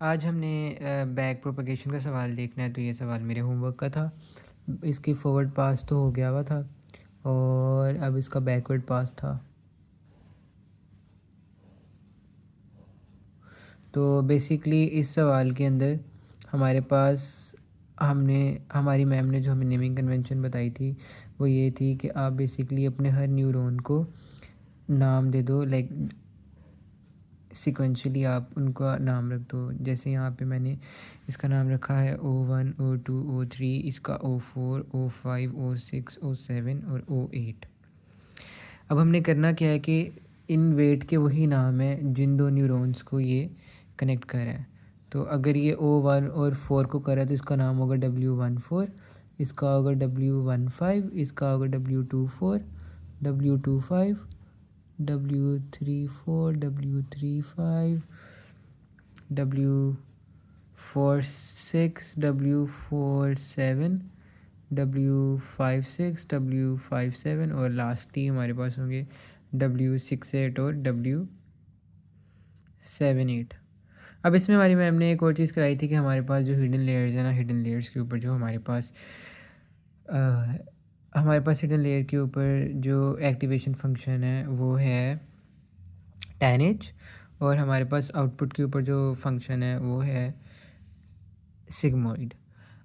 आज हमने back propagation का सवाल देखना है। तो ये सवाल मेरे होमवर्क का था। इसकी फॉरवर्ड पास तो हो गया हुआ था और अब इसका बैकवर्ड पास था। तो बेसिकली इस सवाल के अंदर हमारे पास हमारी मैम ने जो हमें नेमिंग कन्वेंशन बताई थी वो ये थी कि आप बेसिकली अपने हर न्यूरॉन को नाम दे दो, लाइक सिक्वेंशली आप उनका नाम रख दो। जैसे यहाँ पे मैंने इसका नाम रखा है O1 O2 O3, इसका O4 O5 O6 O7 और O8। अब हमने करना क्या है कि इन वेट के वही नाम है जिन दो न्यूरॉन्स को ये कनेक्ट कर रहा है। तो अगर ये O1 और 4 को कर रहा है तो इसका नाम होगा W14, इसका होगा W15, इसका होगा W24 W25 W34 W35 W46 W47 W56 W57 और लास्टली हमारे पास होंगे W68 और W78। अब इसमें हमारी मैम ने एक और चीज़ कराई थी कि हमारे पास जो हिडन लेयर्स है ना, हिडन लेयर्स के ऊपर जो हमारे पास हिडन लेयर के ऊपर जो एक्टिवेशन फंक्शन है वो है tan h, और हमारे पास आउटपुट के ऊपर जो फंक्शन है वो है सिग्मोइड।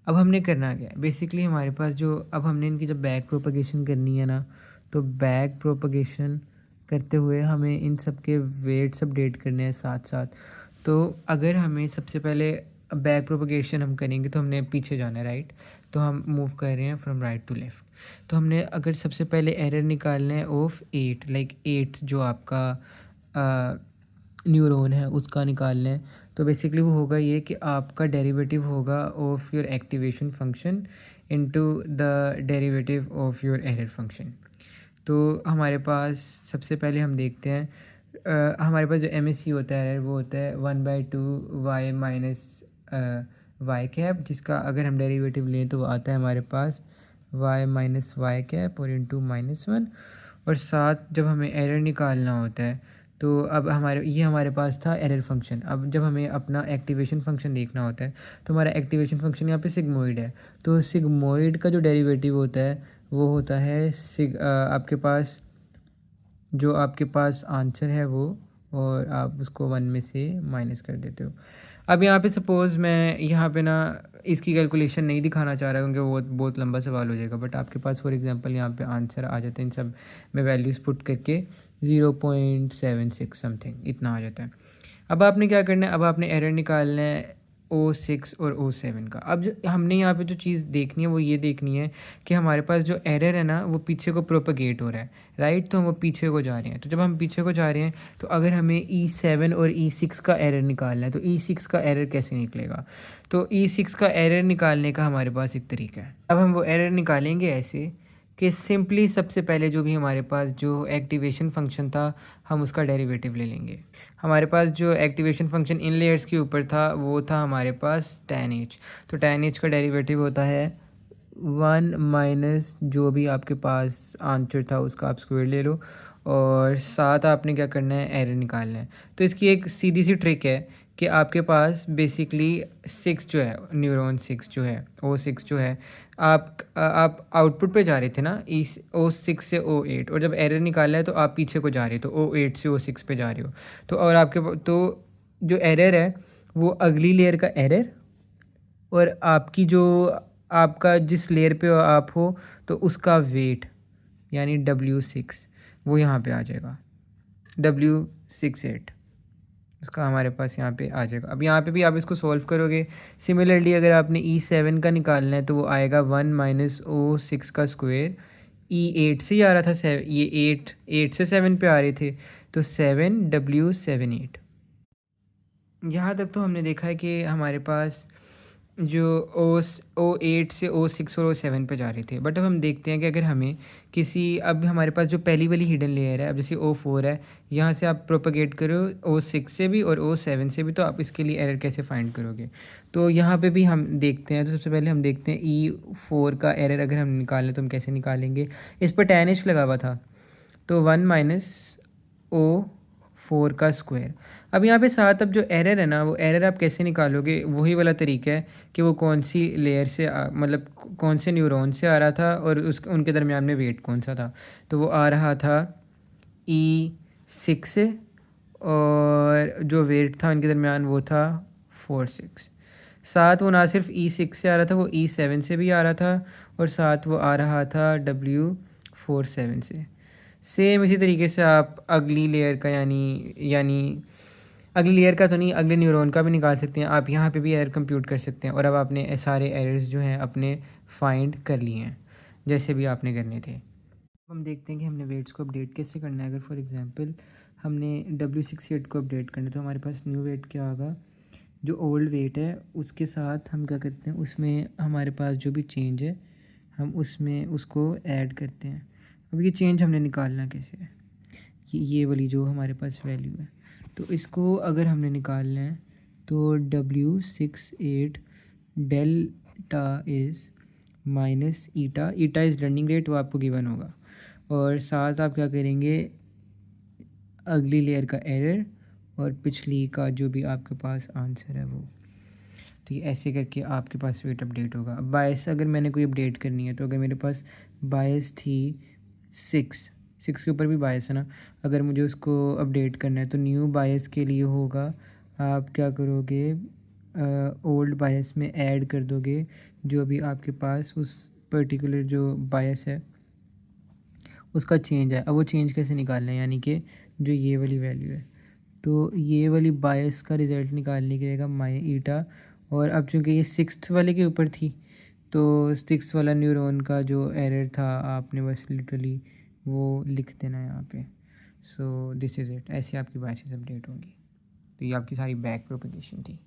अब हमने करना क्या है, बेसिकली हमारे पास जो अब हमने इनकी जब बैक प्रोपगेशन करनी है ना, तो बैक प्रोपगेशन करते हुए हमें इन सब के वेट्स अपडेट करने हैं साथ साथ। तो अगर हमें सबसे पहले बैक प्रोपगेशन हम करेंगे तो हमने पीछे जाना है, राइट। तो हम मूव कर रहे हैं फ्रॉम राइट टू लेफ़्ट। तो हमने अगर सबसे पहले एरर निकालना है ऑफ 8, लाइक 8 जो आपका न्यूरॉन है उसका निकालना है। तो बेसिकली वो होगा ये कि आपका डेरिवेटिव होगा of your activation function into the derivative of your error function. तो हमारे पास सबसे पहले हम देखते हैं हमारे पास जो MSE होता है वो होता है 1/2 y माइनस वाई कैप, जिसका अगर हम डेरिवेटिव लें तो वो आता है हमारे पास y माइनस वाई कैप और इंटू -1। और साथ जब हमें एरर निकालना होता है तो अब हमारे पास था एरर फंक्शन। अब जब हमें अपना एक्टिवेशन फंक्शन देखना होता है तो हमारा एक्टिवेशन फंक्शन यहाँ पे सिग्मोइड है। तो सिग्मोइड का जो डेरिवेटिव होता है वो होता है आपके पास आंसर है वो, और आप उसको 1 में से माइनस कर देते हो। अब यहाँ पे सपोज़ मैं यहाँ पे ना इसकी कैलकुलेशन नहीं दिखाना चाह रहा क्योंकि वो बहुत लंबा सवाल हो जाएगा, बट आपके पास फॉर एग्जांपल यहाँ पे आंसर आ जाते हैं इन सब में वैल्यूज़ पुट करके 0.76 समथिंग इतना आ जाता है। अब आपने क्या करना है, अब आपने एरर निकालना है O6 और O7 का। अब हमने यहाँ पे जो चीज़ देखनी है वो ये देखनी है कि हमारे पास जो एरर है ना वो पीछे को प्रोपगेट हो रहा है, राइट। तो हम वो पीछे को जा रहे हैं। तो जब हम पीछे को जा रहे हैं तो अगर हमें E7 और E6 का एरर निकालना है तो E6 का एरर कैसे निकलेगा। तो E6 का एरर निकालने का हमारे पास एक तरीका है। अब हम वो एरर निकालेंगे ऐसे कि सिंपली सबसे पहले जो भी हमारे पास जो एक्टिवेशन फंक्शन था हम उसका डेरिवेटिव ले लेंगे। हमारे पास जो एक्टिवेशन फंक्शन इन लेयर्स के ऊपर था वो था हमारे पास tan h। तो tan h का डेरिवेटिव होता है 1 माइनस जो भी आपके पास आंसर था उसका आप स्क्वायर ले लो, और साथ आपने क्या करना है, एरर निकालना है। तो इसकी एक सीधी सी ट्रिक है कि आपके पास बेसिकली 6 जो है, न्यूरॉन 6 जो है, O6 जो है, आप आउटपुट पे जा रहे थे ना इस O6 से O8, और जब एरर निकालना है तो आप पीछे को जा रहे हो तो O8 से O6 पे जा रहे हो। तो और तो जो एरर है वो अगली लेयर का एरर, और आपका जिस लेयर पे आप हो तो उसका वेट यानी W6 वो यहाँ पे आ जाएगा, W68 उसका हमारे पास यहाँ पे आ जाएगा। अब यहाँ पे भी आप इसको सॉल्व करोगे। सिमिलरली अगर आपने E7 का निकालना है तो वो आएगा 1 माइनस O6 का स्क्वायर। E8 से ही आ रहा था, ये 8 से 7 पे आ रहे थे तो 7W78। यहाँ तक तो हमने देखा है कि हमारे पास जो O8 से O6 और O7 पे जा रहे थे। बट अब हम देखते हैं कि अगर हमें अब हमारे पास जो पहली वाली हिडन लेयर है, अब जैसे O4 है, यहाँ से आप प्रोपगेट करो O6 से भी और O7 से भी, तो आप इसके लिए एरर कैसे फाइंड करोगे। तो यहाँ पे भी हम देखते हैं। तो सबसे पहले हम देखते हैं E4 का एरर अगर हम निकालें तो हम कैसे निकालेंगे। इस पर tan h लगा हुआ था तो 1 माइनस 4 का स्क्वायर। अब यहाँ पे साथ अब जो एरर है ना, वो एरर आप कैसे निकालोगे, वही वाला तरीका है कि वो कौन सी लेयर से मतलब कौन से न्यूरॉन से आ रहा था और उस उनके दरमियान में वेट कौन सा था। तो वो आ रहा था E6 से, और जो वेट था उनके दरमियान वो था 4 6। साथ वो ना सिर्फ E6 से आ रहा था, वो E7 से भी आ रहा था, और साथ वो आ रहा था W47 से। सेम इसी तरीके से आप अगली लेयर का यानी अगली लेयर का तो नहीं, अगले न्यूरॉन का भी निकाल सकते हैं। आप यहाँ पे भी एरर कंप्यूट कर सकते हैं, और अब आपने सारे एरर्स जो हैं अपने फाइंड कर लिए हैं जैसे भी आपने करने थे। हम देखते हैं कि हमने वेट्स को अपडेट कैसे करना है। अगर फॉर एग्जांपल हमने W68 को अपडेट करना है, तो हमारे पास न्यू वेट क्या होगा, जो ओल्ड वेट है उसके साथ हम क्या करते हैं, उसमें हमारे पास जो भी चेंज है हम उसमें उसको ऐड करते हैं। अब ये चेंज हमने निकालना कैसे है, कि ये वाली जो हमारे पास वैल्यू है, तो इसको अगर हमने निकालना है तो W68 delta is minus eta, eta is running rate, वो आपको गिवन होगा, और साथ आप क्या करेंगे, अगली लेयर का एरर और पिछली का जो भी आपके पास आंसर है वो। तो ये ऐसे करके आपके पास वेट अपडेट होगा। अब बायस अगर मैंने कोई अपडेट करनी है, तो अगर मेरे पास बायस थी 6 के ऊपर भी बायस है ना, अगर मुझे उसको अपडेट करना है तो न्यू बायस के लिए होगा, आप क्या करोगे, ओल्ड बायस में ऐड कर दोगे जो भी आपके पास उस पर्टिकुलर जो बायस है उसका चेंज है। अब वो चेंज कैसे निकालना है, यानी कि जो ये वाली वैल्यू है, तो ये वाली बायस का रिज़ल्ट निकालने के लिए माई ईटा, और अब चूँकि ये 6th वाले के ऊपर थी, तो 6th वाला न्यूरॉन का जो एरर था आपने बस लिटरली वो लिख देना यहाँ पे। सो दिस इज़ इट, ऐसे आपकी बायसेस अपडेट होंगी। तो ये आपकी सारी बैक प्रोपगेशन थी।